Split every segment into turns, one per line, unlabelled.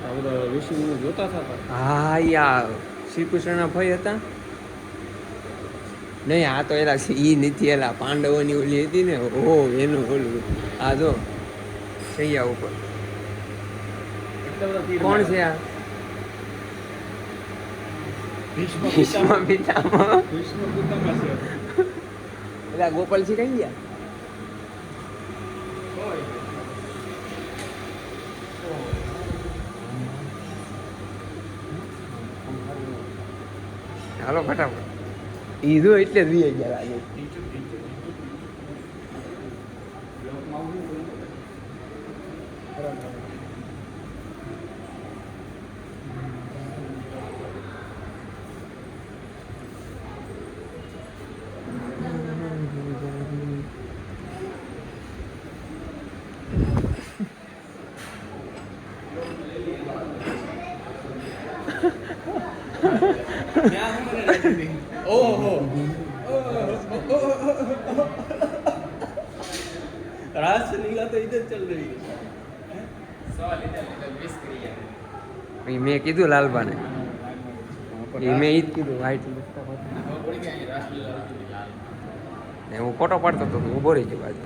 આ બધા વિષ્ણુ જોતા હતા.
હા યા શ્રી કૃષ્ણના ભાઈ હતા. નહીં આ તો એલા ઈ નથી એલા પાંડવોની ઓલી હતી ને ઓ એનું ઓલું આ જો સૈયા ઉપર
એટલા બધા તીર
કોણ છે
માર્યા.
આ
ભીષ્મ
ભીષ્મ પિતામહ
ભીષ્મ પિતામહ છે.
એલા ગોપાલજી કઈ ગયા હાલો ફટાફટ ઈ જો એટલે જ વી ગયા લાગે
ઓહો रासलीला तो इधर चल रही है.
ઈ મેં કીધું લાલબાને એ મેં ઈ જ કીધું વાઈટ ને હું ફોટો પાડતો હતો તો ઊભો રહી ગયો બાજુ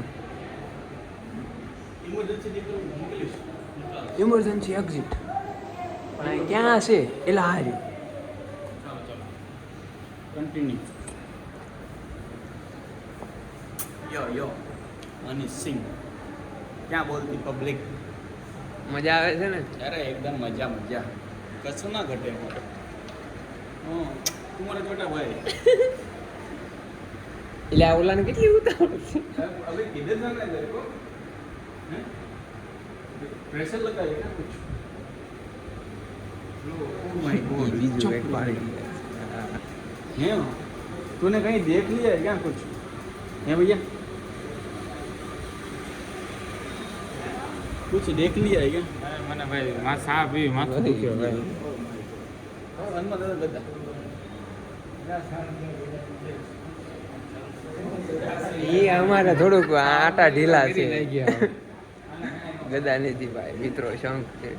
ઇમરજન્સી એક્ઝિટ પણ અહીં ક્યાં છે એલા હારી
कंटिन्यू. यो मनीष सिंह क्या बोलती पब्लिक.
મજા આવે છે ને
अरे एकदम मजा मजा कसं ना घटे. हाँ तुम्हारा छोटा भाई
એટલે આ ઓલાને કેટલી ઉતાવળ છે
अभी किधर जाना है तेरे को. प्रेशर लगा है क्या कुछ. ओह माय गॉड
બીજું એક પાડી
है. तूने कहीं देख लिया है क्या कुछ है भैया. कुछ देख लिया है क्या.
મને ભાઈ માં સા પી માથું દુખ્યો ભાઈ
હનુમાન દાદા ગદા.
એ અમારે થોડુંક આટા ઢીલા છે
લઈ ગયા
ગદા નથી ભાઈ મિત્રો શંખ છે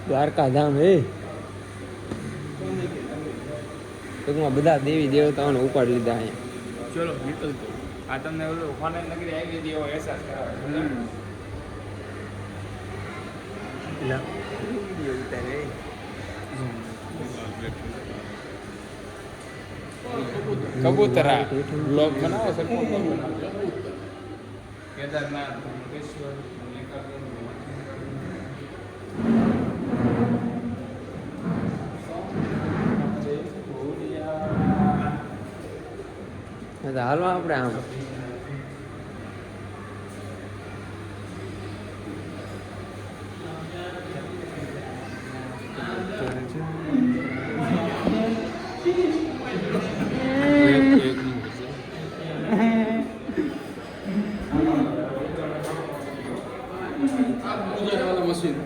દ્વારકા ધામ હે ટૂંકમાં બધા દેવી દેવતાઓને ઉપાડી લીધા અહીંયા
ચલો નીકળતો આ તમને ઓલું ફોન નગરી આવી ગઈ એવો અહેસાસ કરાવે
વિડીયો ઉતારે
કબૂતરા બ્લોગ બનાવો સરખો બ્લોગ બનાવો કેદારનાથ મુકેશ્વર
હાલો આપણે આમ
मशीन.